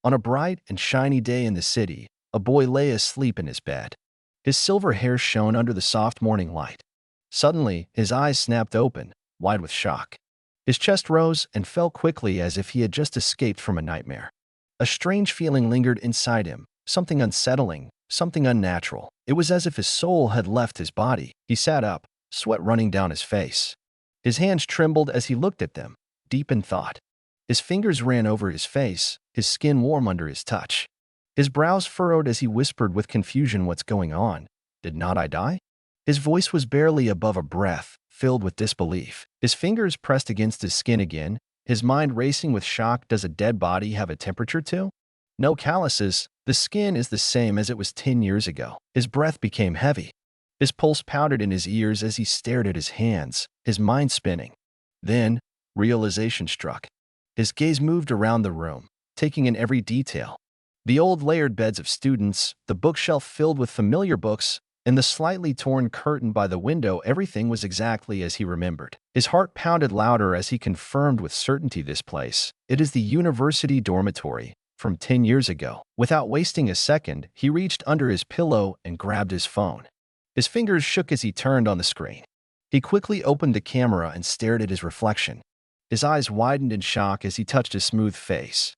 On a bright and shiny day in the city, a boy lay asleep in his bed. His silver hair shone under the soft morning light. Suddenly, his eyes snapped open, wide with shock. His chest rose and fell quickly as if he had just escaped from a nightmare. A strange feeling lingered inside him, something unsettling, something unnatural. It was as if his soul had left his body. He sat up, sweat running down his face. His hands trembled as he looked at them, deep in thought. His fingers ran over his face, his skin warm under his touch. His brows furrowed as he whispered with confusion, "What's going on? Did not I die?" His voice was barely above a breath, filled with disbelief. His fingers pressed against his skin again, his mind racing with shock. Does a dead body have a temperature too? No calluses, the skin is the same as it was 10 years ago. His breath became heavy. His pulse pounded in his ears as he stared at his hands, his mind spinning. Then, realization struck. His gaze moved around the room, taking in every detail. The old layered beds of students, the bookshelf filled with familiar books, and the slightly torn curtain by the window, everything was exactly as he remembered. His heart pounded louder as he confirmed with certainty, this place. It is the university dormitory from 10 years ago. Without wasting a second, he reached under his pillow and grabbed his phone. His fingers shook as he turned on the screen. He quickly opened the camera and stared at his reflection. His eyes widened in shock as he touched his smooth face.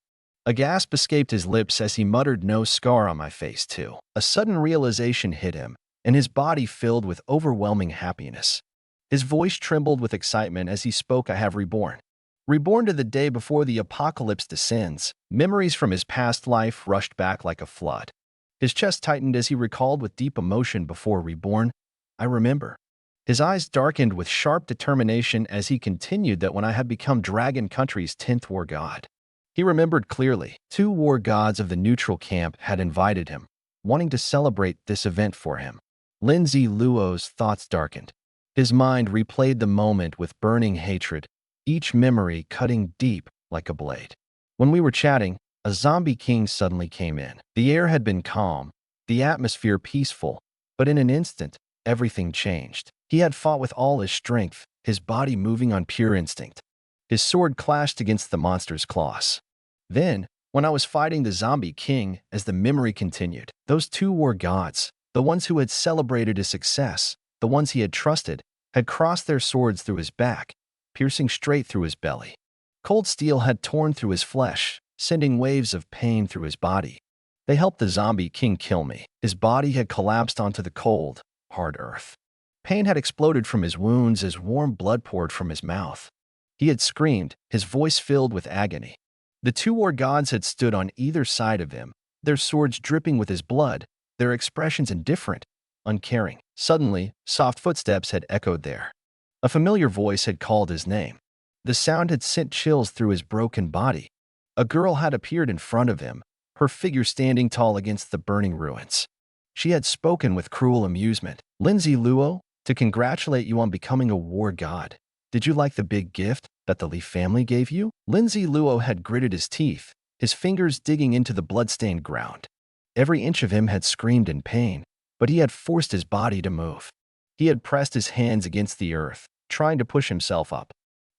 A gasp escaped his lips as he muttered, "No scar on my face, too." A sudden realization hit him, and his body filled with overwhelming happiness. His voice trembled with excitement as he spoke. "I have reborn. Reborn to the day before the apocalypse descends." Memories from his past life rushed back like a flood. His chest tightened as he recalled with deep emotion. "Before reborn, I remember." His eyes darkened with sharp determination as he continued, "That when I had become Dragon Country's 10th war god." He remembered clearly. 2 war gods of the neutral camp had invited him, wanting to celebrate this event for him. Lindsay Luo's thoughts darkened. His mind replayed the moment with burning hatred, each memory cutting deep like a blade. When we were chatting, a zombie king suddenly came in. The air had been calm, the atmosphere peaceful, but in an instant, everything changed. He had fought with all his strength, his body moving on pure instinct. His sword clashed against the monster's claws. Then, when I was fighting the zombie king, as the memory continued, those 2 war gods, the ones who had celebrated his success, the ones he had trusted, had crossed their swords through his back, piercing straight through his belly. Cold steel had torn through his flesh, sending waves of pain through his body. They helped the zombie king kill me. His body had collapsed onto the cold, hard earth. Pain had exploded from his wounds as warm blood poured from his mouth. He had screamed, his voice filled with agony. The 2 war gods had stood on either side of him, their swords dripping with his blood, their expressions indifferent, uncaring. Suddenly, soft footsteps had echoed there. A familiar voice had called his name. The sound had sent chills through his broken body. A girl had appeared in front of him, her figure standing tall against the burning ruins. She had spoken with cruel amusement. "Lindsay Luo, to congratulate you on becoming a war god. Did you like the big gift that the Lee family gave you?" Lindsay Luo had gritted his teeth, his fingers digging into the blood-stained ground. Every inch of him had screamed in pain, but he had forced his body to move. He had pressed his hands against the earth, trying to push himself up.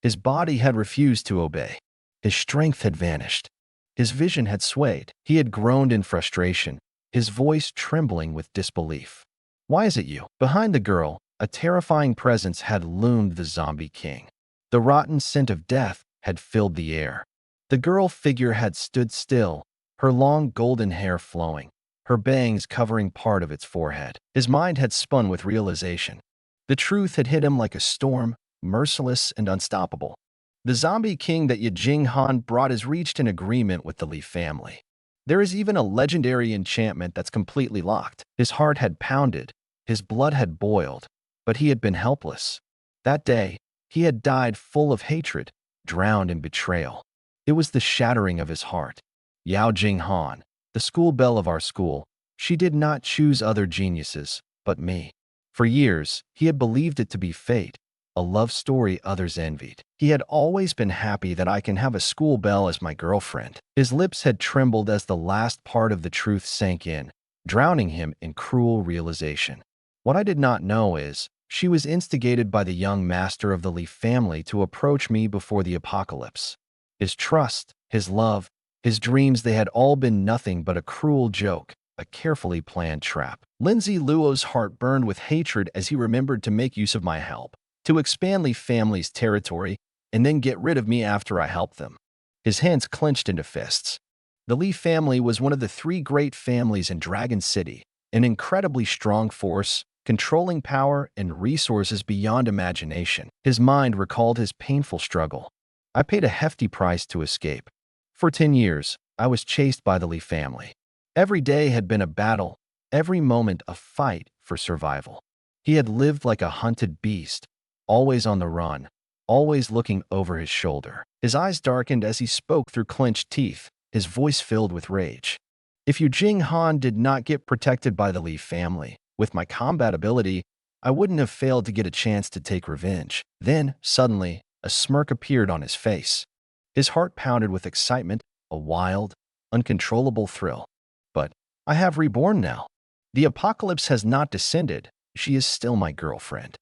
His body had refused to obey. His strength had vanished. His vision had swayed. He had groaned in frustration, his voice trembling with disbelief. "Why is it you?" Behind the girl, a terrifying presence had loomed, the zombie king. The rotten scent of death had filled the air. The girl figure had stood still, her long golden hair flowing, her bangs covering part of its forehead. His mind had spun with realization. The truth had hit him like a storm, merciless and unstoppable. The zombie king that Yajing Han brought has reached an agreement with the Lee family. There is even a legendary enchantment that's completely locked. His heart had pounded, his blood had boiled, but he had been helpless. That day, he had died full of hatred, drowned in betrayal. It was the shattering of his heart. Yao Jinghan, the school belle of our school, she did not choose other geniuses, but me. For years, he had believed it to be fate, a love story others envied. He had always been happy that I can have a school belle as my girlfriend. His lips had trembled as the last part of the truth sank in, drowning him in cruel realization. What I did not know is, she was instigated by the young master of the Lee family to approach me before the apocalypse. His trust, his love, His dreams, they had all been nothing but a cruel joke, a carefully planned trap. Lindsay Luo's heart burned with hatred as he remembered to make use of my help, to expand Lee family's territory, and then get rid of me after I helped them. His hands clenched into fists. The Lee family was one of the three great families in Dragon City, an incredibly strong force, controlling power and resources beyond imagination. His mind recalled his painful struggle. I paid a hefty price to escape. For 10 years, I was chased by the Lee family. Every day had been a battle, every moment a fight for survival. He had lived like a hunted beast, always on the run, always looking over his shoulder. His eyes darkened as he spoke through clenched teeth, his voice filled with rage. If Yu Jinghan did not get protected by the Lee family, with my combat ability, I wouldn't have failed to get a chance to take revenge. Then, suddenly, a smirk appeared on his face. His heart pounded with excitement, a wild, uncontrollable thrill. But I have reborn now. The apocalypse has not descended. She is still my girlfriend.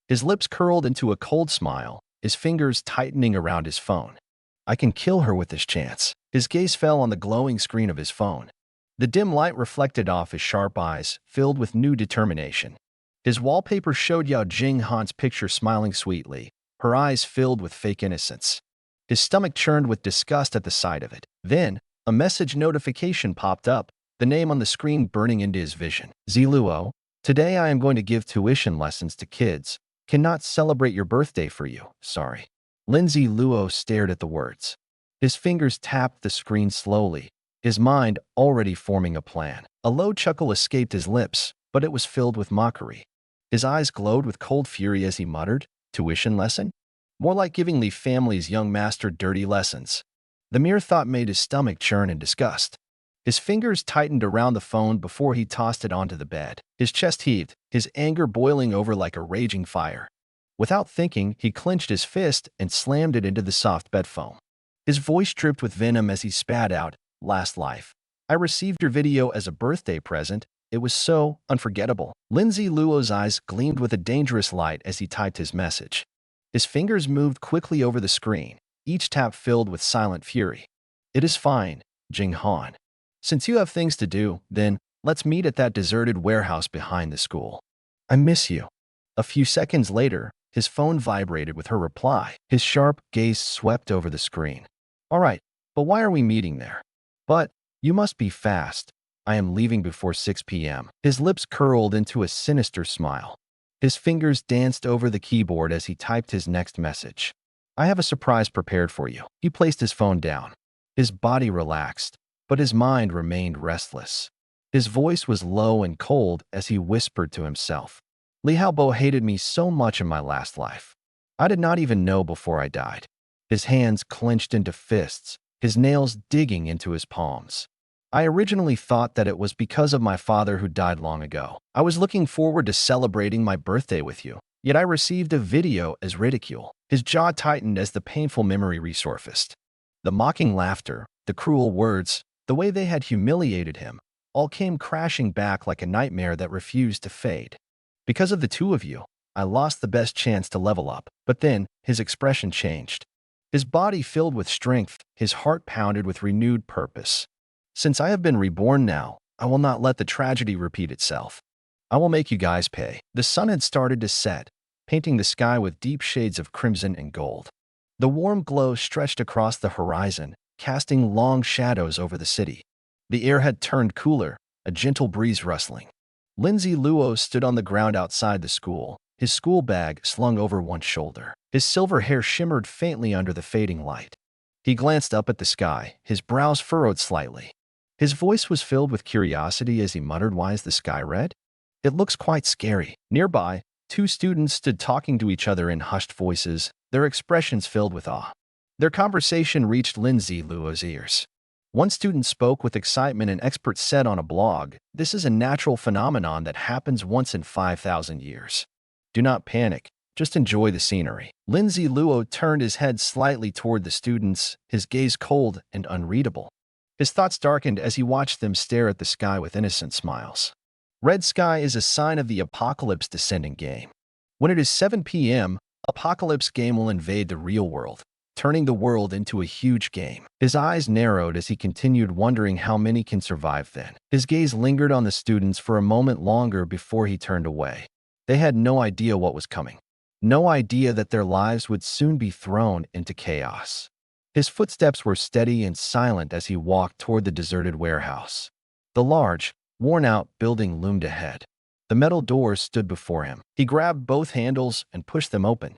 His lips curled into a cold smile, his fingers tightening around his phone. I can kill her with this chance. His gaze fell on the glowing screen of his phone. The dim light reflected off his sharp eyes, filled with new determination. His wallpaper showed Yao Jinghan's picture smiling sweetly, her eyes filled with fake innocence. His stomach churned with disgust at the sight of it. Then, a message notification popped up, the name on the screen burning into his vision. Ziluo, today I am going to give tuition lessons to kids. Cannot celebrate your birthday for you, sorry. Lindsay Luo stared at the words. His fingers tapped the screen slowly, his mind already forming a plan. A low chuckle escaped his lips, but it was filled with mockery. His eyes glowed with cold fury as he muttered, tuition lesson? More like giving Lee family's young master dirty lessons. The mere thought made his stomach churn in disgust. His fingers tightened around the phone before he tossed it onto the bed. His chest heaved, his anger boiling over like a raging fire. Without thinking, he clenched his fist and slammed it into the soft bed foam. His voice dripped with venom as he spat out, "Last life. I received your video as a birthday present. It was so unforgettable." Lindsay Luo's eyes gleamed with a dangerous light as he typed his message. His fingers moved quickly over the screen, each tap filled with silent fury. "It is fine, Jinghan. Since you have things to do, then let's meet at that deserted warehouse behind the school. I miss you." A few seconds later, his phone vibrated with her reply. His sharp gaze swept over the screen. "All right, but why are we meeting there? But you must be fast. I am leaving before 6 p.m. His lips curled into a sinister smile. His fingers danced over the keyboard as he typed his next message. "I have a surprise prepared for you." He placed his phone down. His body relaxed, but his mind remained restless. His voice was low and cold as he whispered to himself. "Li Haobo hated me so much in my last life. I did not even know before I died." His hands clenched into fists, his nails digging into his palms. "I originally thought that it was because of my father who died long ago. I was looking forward to celebrating my birthday with you, yet I received a video as ridicule." His jaw tightened as the painful memory resurfaced. The mocking laughter, the cruel words, the way they had humiliated him, all came crashing back like a nightmare that refused to fade. "Because of the two of you, I lost the best chance to level up." But then, his expression changed. His body filled with strength, his heart pounded with renewed purpose. "Since I have been reborn now, I will not let the tragedy repeat itself. I will make you guys pay." The sun had started to set, painting the sky with deep shades of crimson and gold. The warm glow stretched across the horizon, casting long shadows over the city. The air had turned cooler, a gentle breeze rustling. Lindsay Luo stood on the ground outside the school, his school bag slung over one shoulder. His silver hair shimmered faintly under the fading light. He glanced up at the sky, his brows furrowed slightly. His voice was filled with curiosity as he muttered, "Why is the sky red? It looks quite scary." Nearby, two students stood talking to each other in hushed voices, their expressions filled with awe. Their conversation reached Lindsay Luo's ears. One student spoke with excitement, and experts said on a blog, "This is a natural phenomenon that happens once in 5,000 years. Do not panic, just enjoy the scenery." Lindsay Luo turned his head slightly toward the students, his gaze cold and unreadable. His thoughts darkened as he watched them stare at the sky with innocent smiles. Red sky is a sign of the apocalypse descending game. When it is 7 p.m., apocalypse game will invade the real world. turning the world into a huge game. His eyes narrowed as he continued, wondering how many can survive then. His gaze lingered on the students for a moment longer before he turned away. They had no idea what was coming. No idea that their lives would soon be thrown into chaos. His footsteps were steady and silent as he walked toward the deserted warehouse. The large, worn-out building loomed ahead. The metal doors stood before him. He grabbed both handles and pushed them open.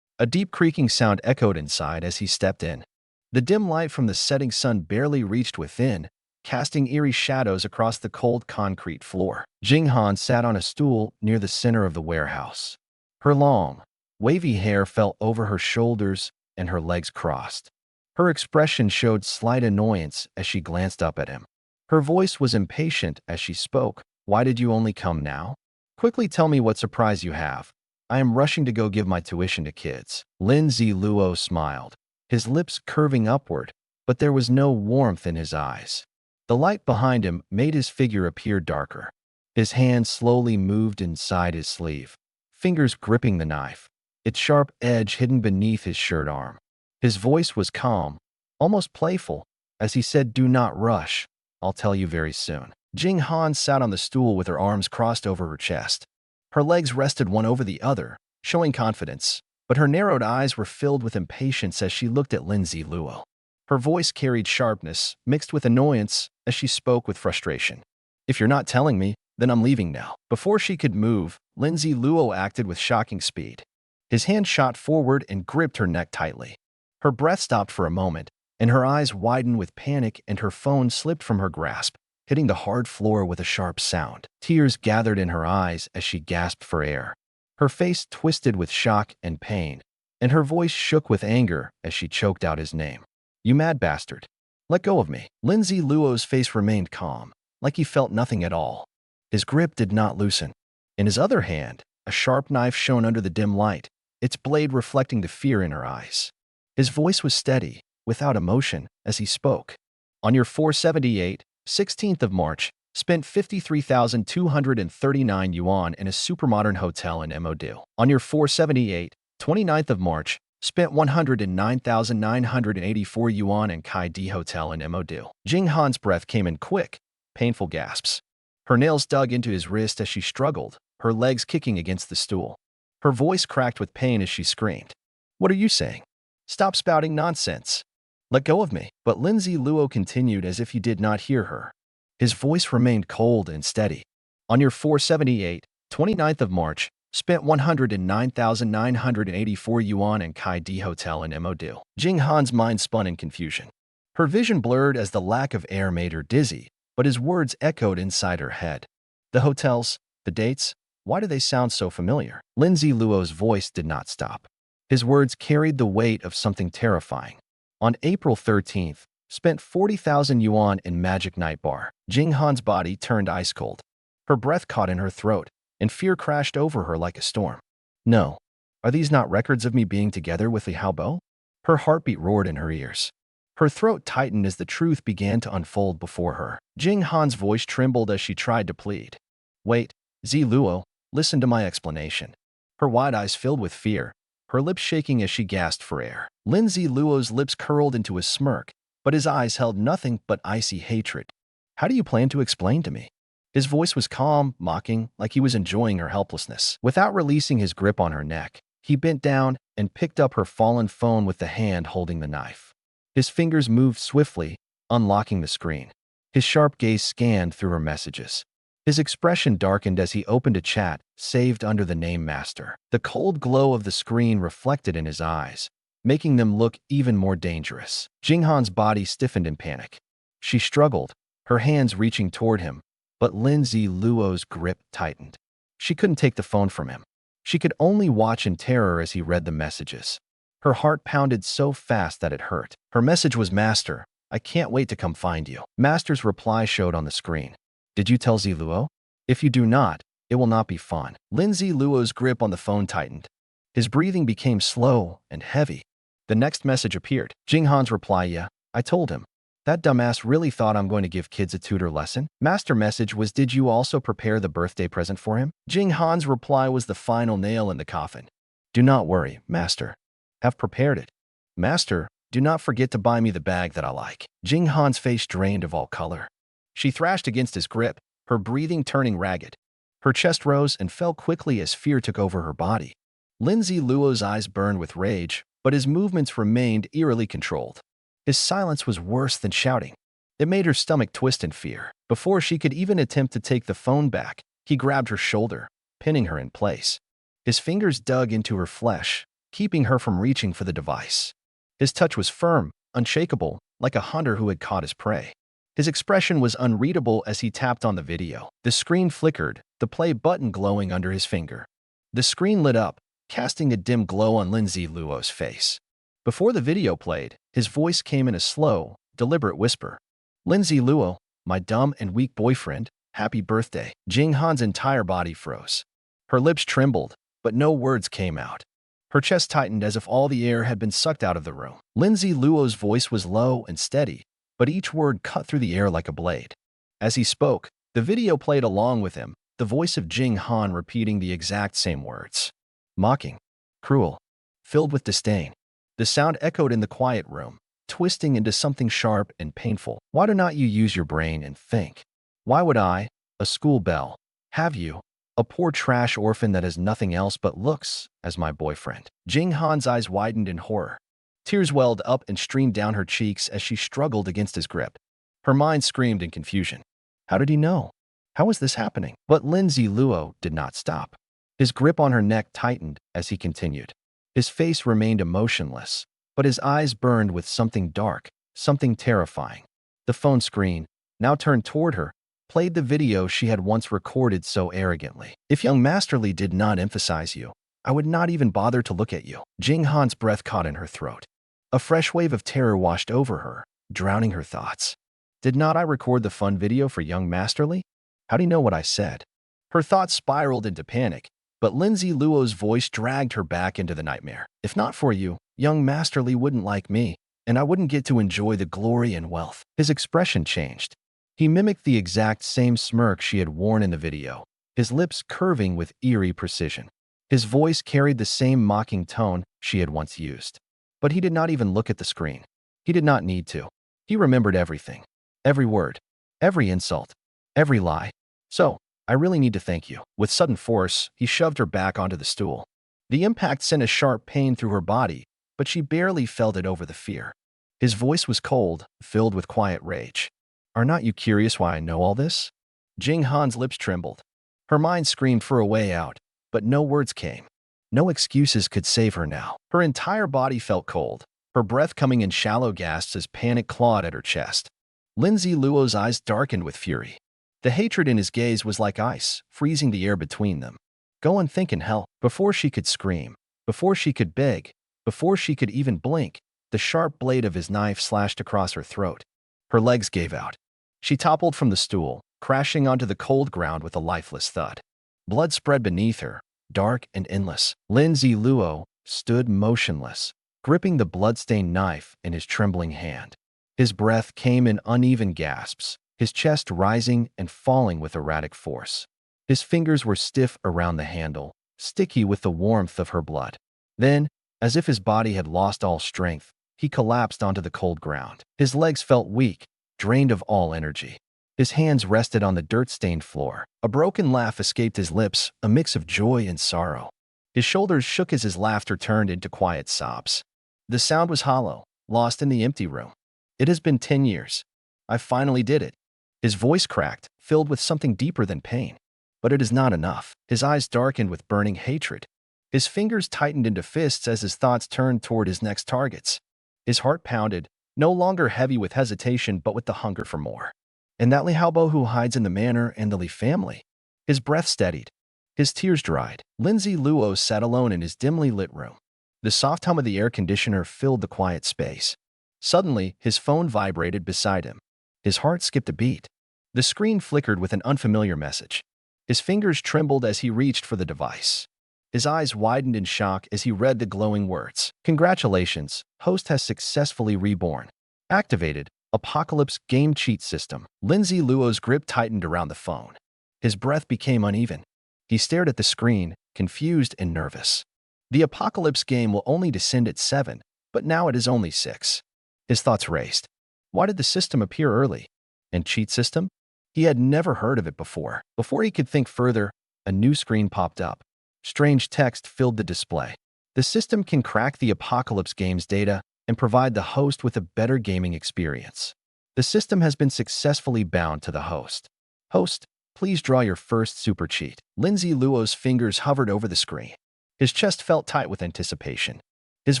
A deep creaking sound echoed inside as he stepped in. The dim light from the setting sun barely reached within, casting eerie shadows across the cold concrete floor. Jinghan sat on a stool near the center of the warehouse. Her long, wavy hair fell over her shoulders and her legs crossed. Her expression showed slight annoyance as she glanced up at him. Her voice was impatient as she spoke. "Why did you only come now? Quickly tell me what surprise you have. I am rushing to go give my tuition to kids." Lin Ziluo smiled, his lips curving upward, but there was no warmth in his eyes. The light behind him made his figure appear darker. His hand slowly moved inside his sleeve, fingers gripping the knife, its sharp edge hidden beneath his shirt arm. His voice was calm, almost playful, as he said, "Do not rush. I'll tell you very soon." Jing Han sat on the stool with her arms crossed over her chest. Her legs rested one over the other, showing confidence, but her narrowed eyes were filled with impatience as she looked at Lin Ziluo. Her voice carried sharpness, mixed with annoyance, as she spoke with frustration. "If you're not telling me, then I'm leaving now." Before she could move, Lin Ziluo acted with shocking speed. His hand shot forward and gripped her neck tightly. Her breath stopped for a moment, and her eyes widened with panic, and her phone slipped from her grasp, hitting the hard floor with a sharp sound. Tears gathered in her eyes as she gasped for air. Her face twisted with shock and pain, and her voice shook with anger as she choked out his name. "You mad bastard. Let go of me." Lin Ziluo's face remained calm, like he felt nothing at all. His grip did not loosen. In his other hand, a sharp knife shone under the dim light, its blade reflecting the fear in her eyes. His voice was steady, without emotion, as he spoke. "On your 478, 16th of March, spent 53,239 yuan in a supermodern hotel in Modil. On your 478, 29th of March, spent 109,984 yuan in Kai Di Hotel in Modil." Jing Han's breath came in quick, painful gasps. Her nails dug into his wrist as she struggled, her legs kicking against the stool. Her voice cracked with pain as she screamed. "What are you saying? Stop spouting nonsense. Let go of me." But Lin Ziluo continued as if he did not hear her. His voice remained cold and steady. "On your 478, 29th of March, spent 109,984 yuan in Kai Di Hotel in Modil." Jing Han's mind spun in confusion. Her vision blurred as the lack of air made her dizzy, but his words echoed inside her head. The hotels, the dates, why do they sound so familiar? Lin Ziluo's voice did not stop. His words carried the weight of something terrifying. "On April 13th, spent 40,000 yuan in Magic Night Bar." Jing Han's body turned ice cold. Her breath caught in her throat, and fear crashed over her like a storm. "No. Are these not records of me being together with Yahello?" Her heartbeat roared in her ears. Her throat tightened as the truth began to unfold before her. Jing Han's voice trembled as she tried to plead. "Wait, Ziluo, listen to my explanation." Her wide eyes filled with fear, her lips shaking as she gasped for air. Lin Ziluo's lips curled into a smirk, but his eyes held nothing but icy hatred. "How do you plan to explain to me?" His voice was calm, mocking, like he was enjoying her helplessness. Without releasing his grip on her neck, he bent down and picked up her fallen phone with the hand holding the knife. His fingers moved swiftly, unlocking the screen. His sharp gaze scanned through her messages. His expression darkened as he opened a chat saved under the name Master. The cold glow of the screen reflected in his eyes, making them look even more dangerous. Jing Han's body stiffened in panic. She struggled, her hands reaching toward him, but Lin Ziluo's grip tightened. She couldn't take the phone from him. She could only watch in terror as he read the messages. Her heart pounded so fast that it hurt. Her message was, "Master, I can't wait to come find you." Master's reply showed on the screen. "Did you tell Ziluo? If you do not, it will not be fun." Lin Ziluo's grip on the phone tightened. His breathing became slow and heavy. The next message appeared. Jing Han's reply, "Yeah, I told him. That dumbass really thought I'm going to give kids a tutor lesson." Master message was, "Did you also prepare the birthday present for him?" Jing Han's reply was the final nail in the coffin. "Do not worry, Master. Have prepared it." "Master, Do not forget to buy me the bag that I like. Jing Han's face drained of all color. She thrashed against his grip, her breathing turning ragged. Her chest rose and fell quickly as fear took over her body. Lindsay Luo's eyes burned with rage, but his movements remained eerily controlled. His silence was worse than shouting. It made her stomach twist in fear. Before she could even attempt to take the phone back, he grabbed her shoulder, pinning her in place. His fingers dug into her flesh, keeping her from reaching for the device. His touch was firm, unshakable, like a hunter who had caught his prey. His expression was unreadable as he tapped on the video. The screen flickered, the play button glowing under his finger. The screen lit up, casting a dim glow on Lindsay Luo's face. Before the video played, his voice came in a slow, deliberate whisper. Lindsay Luo, my dumb and weak boyfriend, happy birthday. Jing Han's entire body froze. Her lips trembled, but no words came out. Her chest tightened as if all the air had been sucked out of the room. Lindsay Luo's voice was low and steady, but each word cut through the air like a blade. As he spoke, the video played along with him, the voice of Jing Han repeating the exact same words. Mocking, cruel, filled with disdain. The sound echoed in the quiet room, twisting into something sharp and painful. Why do not you use your brain and think? Why would I, a school belle, have you, a poor trash orphan that has nothing else but looks, as my boyfriend? Jing Han's eyes widened in horror. Tears welled up and streamed down her cheeks as she struggled against his grip. Her mind screamed in confusion. How did he know? How was this happening? But Lindsay Luo did not stop. His grip on her neck tightened as he continued. His face remained emotionless, but his eyes burned with something dark, something terrifying. The phone screen, now turned toward her, played the video she had once recorded so arrogantly. If young Masterly did not emphasize you, I would not even bother to look at you. Jing Han's breath caught in her throat. A fresh wave of terror washed over her, drowning her thoughts. Did not I record the fun video for young Masterly? How do you know what I said? Her thoughts spiraled into panic, but Lindsay Luo's voice dragged her back into the nightmare. If not for you, young Masterly wouldn't like me, and I wouldn't get to enjoy the glory and wealth. His expression changed. He mimicked the exact same smirk she had worn in the video, his lips curving with eerie precision. His voice carried the same mocking tone she had once used. But he did not even look at the screen. He did not need to. He remembered everything. Every word. Every insult. Every lie. So, I really need to thank you. With sudden force, he shoved her back onto the stool. The impact sent a sharp pain through her body, but she barely felt it over the fear. His voice was cold, filled with quiet rage. Are not you curious why I know all this? Jing Han's lips trembled. Her mind screamed for a way out, but no words came. No excuses could save her now. Her entire body felt cold, her breath coming in shallow gasps as panic clawed at her chest. Lindsay Luo's eyes darkened with fury. The hatred in his gaze was like ice, freezing the air between them. Go and think in hell. Before she could scream, before she could beg, before she could even blink, the sharp blade of his knife slashed across her throat. Her legs gave out. She toppled from the stool, crashing onto the cold ground with a lifeless thud. Blood spread beneath her, dark and endless. Lindsay Luo stood motionless, gripping the blood-stained knife in his trembling hand. His breath came in uneven gasps, his chest rising and falling with erratic force. His fingers were stiff around the handle, sticky with the warmth of her blood. Then, as if his body had lost all strength, he collapsed onto the cold ground. His legs felt weak, drained of all energy. His hands rested on the dirt-stained floor. A broken laugh escaped his lips, a mix of joy and sorrow. His shoulders shook as his laughter turned into quiet sobs. The sound was hollow, lost in the empty room. It has been 10 years. I finally did it. His voice cracked, filled with something deeper than pain. But it is not enough. His eyes darkened with burning hatred. His fingers tightened into fists as his thoughts turned toward his next targets. His heart pounded, no longer heavy with hesitation but with the hunger for more. And that Li Haobo who hides in the manor and the Li family. His breath steadied. His tears dried. Lindsay Luo sat alone in his dimly lit room. The soft hum of the air conditioner filled the quiet space. Suddenly, his phone vibrated beside him. His heart skipped a beat. The screen flickered with an unfamiliar message. His fingers trembled as he reached for the device. His eyes widened in shock as he read the glowing words. Congratulations, host has successfully reborn. Activated, Apocalypse game cheat system. Lindsay Luo's grip tightened around the phone. His breath became uneven. He stared at the screen, confused and nervous. The Apocalypse game will only descend at 7, but but now it is only 6. His thoughts raced. Why did the system appear early? And cheat system? He had never heard of it before. Before he could think further, a new screen popped up. Strange text filled the display. The system can crack the Apocalypse game's data and provide the host with a better gaming experience. The system has been successfully bound to the host. Host, please draw your first super cheat. Lindsay Luo's fingers hovered over the screen. His chest felt tight with anticipation. His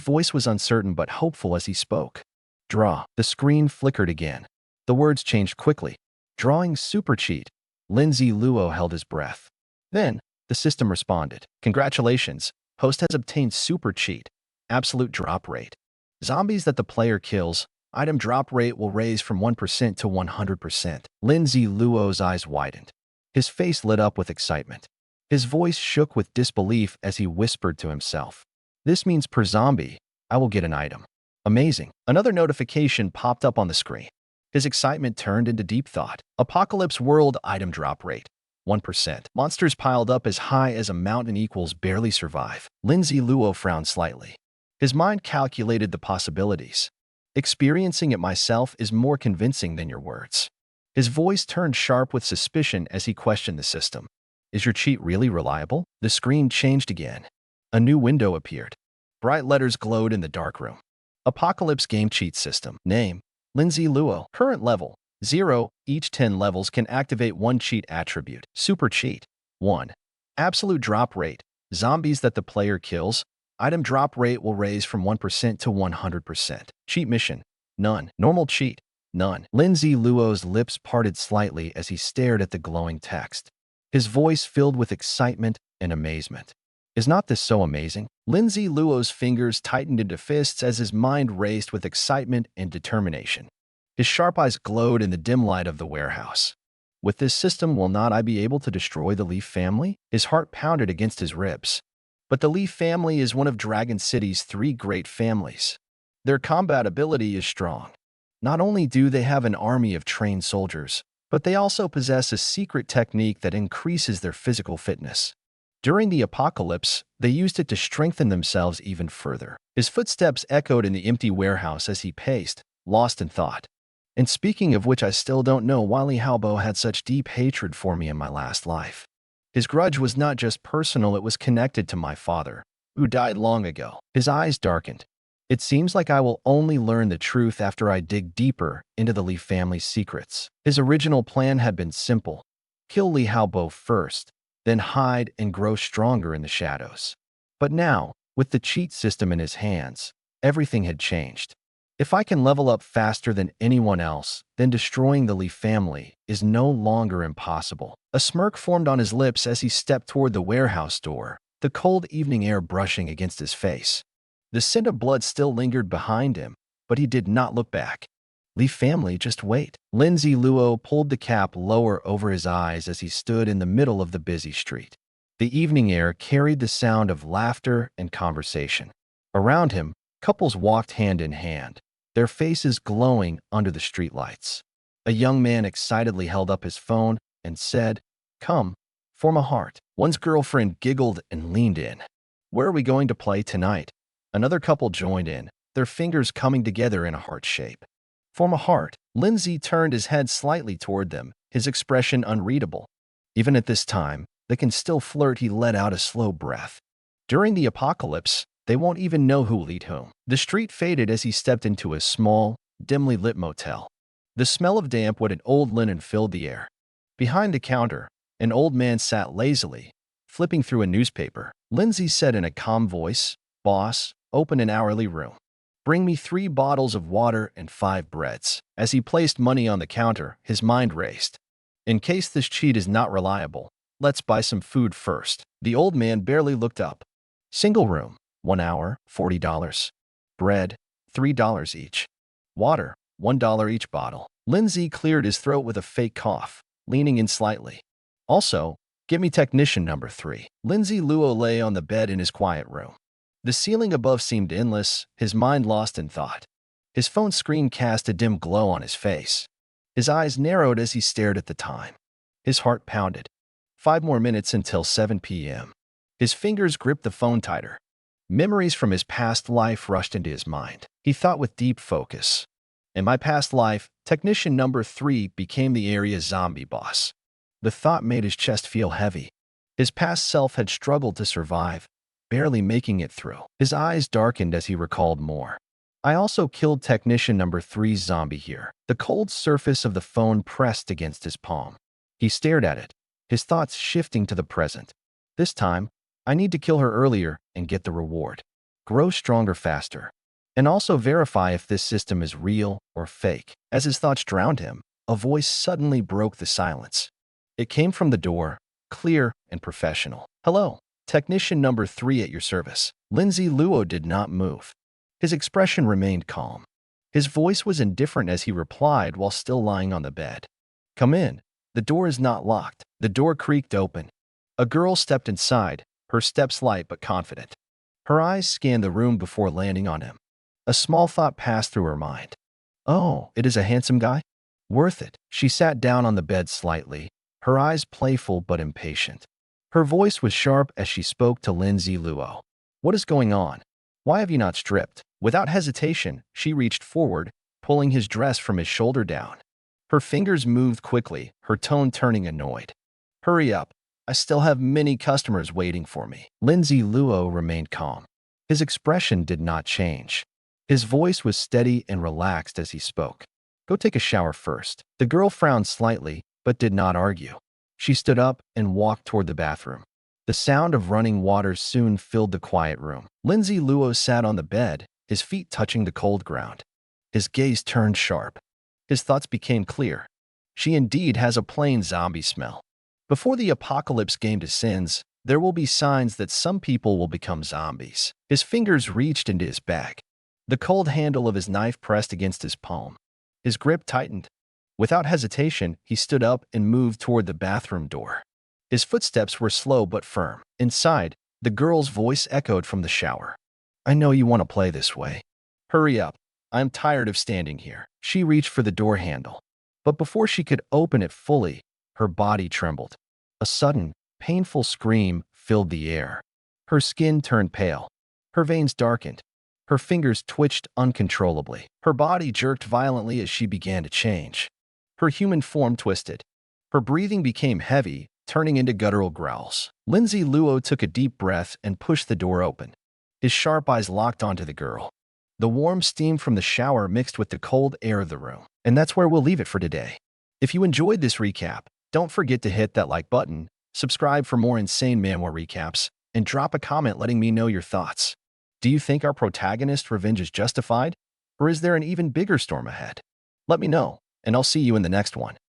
voice was uncertain but hopeful as he spoke. Draw. The screen flickered again. The words changed quickly. Drawing super cheat. Lindsay Luo held his breath. Then, the system responded. Congratulations. Host has obtained super cheat. Absolute drop rate. Zombies that the player kills. Item drop rate will raise from 1% to 100%. Lindsay Luo's eyes widened. His face lit up with excitement. His voice shook with disbelief as he whispered to himself. This means per zombie, I will get an item. Amazing. Another notification popped up on the screen. His excitement turned into deep thought. Apocalypse World item drop rate. 1%. Monsters piled up as high as a mountain equals barely survive. Lindsay Luo frowned slightly. His mind calculated the possibilities. Experiencing it myself is more convincing than your words. His voice turned sharp with suspicion as he questioned the system. Is your cheat really reliable? The screen changed again. A new window appeared. Bright letters glowed in the dark room. Apocalypse Game Cheat System. Name, Lindsay Luo. Current level, 0. Each 10 levels can activate one cheat attribute. Super cheat. 1. Absolute drop rate. Zombies that the player kills. Item drop rate will raise from 1% to 100%. Cheat mission. None. Normal cheat. None. Lindsay Luo's lips parted slightly as he stared at the glowing text. His voice filled with excitement and amazement. Is not this so amazing? Lindsay Luo's fingers tightened into fists as his mind raced with excitement and determination. His sharp eyes glowed in the dim light of the warehouse. With this system, will not I be able to destroy the Leaf family? His heart pounded against his ribs. But the Leaf family is one of Dragon City's 3 great families. Their combat ability is strong. Not only do they have an army of trained soldiers, but they also possess a secret technique that increases their physical fitness. During the apocalypse, they used it to strengthen themselves even further. His footsteps echoed in the empty warehouse as he paced, lost in thought. And speaking of which, I still don't know why Li Haobo had such deep hatred for me in my last life. His grudge was not just personal, it was connected to my father, who died long ago. His eyes darkened. It seems like I will only learn the truth after I dig deeper into the Li family's secrets. His original plan had been simple. Kill Li Haobo first, then hide and grow stronger in the shadows. But now, with the cheat system in his hands, everything had changed. If I can level up faster than anyone else, then destroying the Li family is no longer impossible. A smirk formed on his lips as he stepped toward the warehouse door, the cold evening air brushing against his face. The scent of blood still lingered behind him, but he did not look back. Li family, just wait. Lindsay Luo pulled the cap lower over his eyes as he stood in the middle of the busy street. The evening air carried the sound of laughter and conversation. Around him, couples walked hand in hand, their faces glowing under the streetlights. A young man excitedly held up his phone and said, "Come, form a heart." One's girlfriend giggled and leaned in. "Where are we going to play tonight?" Another couple joined in, their fingers coming together in a heart shape. Form a heart. Lindsay turned his head slightly toward them, his expression unreadable. Even at this time, they can still flirt. He let out a slow breath. During the apocalypse, they won't even know who lead whom. The street faded as he stepped into a small, dimly lit motel. The smell of damp wood and old linen filled the air. Behind the counter, an old man sat lazily, flipping through a newspaper. Lindsay said in a calm voice, "Boss, open an hourly room. Bring me 3 bottles of water and 5 breads." As he placed money on the counter, his mind raced. In case this cheat is not reliable, let's buy some food first. The old man barely looked up. Single room, 1 hour, $40. Bread, $3 each. Water, $1 each bottle. Lindsay cleared his throat with a fake cough, leaning in slightly. Also, get me technician number 3. Lindsay Luo lay on the bed in his quiet room. The ceiling above seemed endless, his mind lost in thought. His phone screen cast a dim glow on his face. His eyes narrowed as he stared at the time. His heart pounded. 5 more minutes until 7 p.m. His fingers gripped the phone tighter. Memories from his past life rushed into his mind. He thought with deep focus. In my past life, Technician Number 3 became the area's zombie boss. The thought made his chest feel heavy. His past self had struggled to survive, barely making it through. His eyes darkened as he recalled more. I also killed Technician Number 3's zombie here. The cold surface of the phone pressed against his palm. He stared at it, his thoughts shifting to the present. This time, I need to kill her earlier and get the reward. Grow stronger faster. And also verify if this system is real or fake. As his thoughts drowned him, a voice suddenly broke the silence. It came from the door, clear and professional. Hello, Technician Number 3 at your service. Lindsay Luo did not move. His expression remained calm. His voice was indifferent as he replied while still lying on the bed. Come in. The door is not locked. The door creaked open. A girl stepped inside, her steps light but confident. Her eyes scanned the room before landing on him. A small thought passed through her mind. Oh, it is a handsome guy? Worth it. She sat down on the bed slightly, her eyes playful but impatient. Her voice was sharp as she spoke to Lindsay Luo. What is going on? Why have you not stripped? Without hesitation, she reached forward, pulling his dress from his shoulder down. Her fingers moved quickly, her tone turning annoyed. Hurry up. I still have many customers waiting for me. Lindsay Luo remained calm. His expression did not change. His voice was steady and relaxed as he spoke. Go take a shower first. The girl frowned slightly, but did not argue. She stood up and walked toward the bathroom. The sound of running water soon filled the quiet room. Lindsay Luo sat on the bed, his feet touching the cold ground. His gaze turned sharp. His thoughts became clear. She indeed has a plain zombie smell. Before the apocalypse game descends, there will be signs that some people will become zombies. His fingers reached into his bag. The cold handle of his knife pressed against his palm. His grip tightened. Without hesitation, he stood up and moved toward the bathroom door. His footsteps were slow but firm. Inside, the girl's voice echoed from the shower. I know you want to play this way. Hurry up. I'm tired of standing here. She reached for the door handle. But before she could open it fully, her body trembled. A sudden, painful scream filled the air. Her skin turned pale. Her veins darkened. Her fingers twitched uncontrollably. Her body jerked violently as she began to change. Her human form twisted. Her breathing became heavy, turning into guttural growls. Lindsay Luo took a deep breath and pushed the door open. His sharp eyes locked onto the girl. The warm steam from the shower mixed with the cold air of the room. And that's where we'll leave it for today. If you enjoyed this recap, don't forget to hit that like button, subscribe for more insane manhwa recaps, and drop a comment letting me know your thoughts. Do you think our protagonist's revenge is justified? Or is there an even bigger storm ahead? Let me know, and I'll see you in the next one.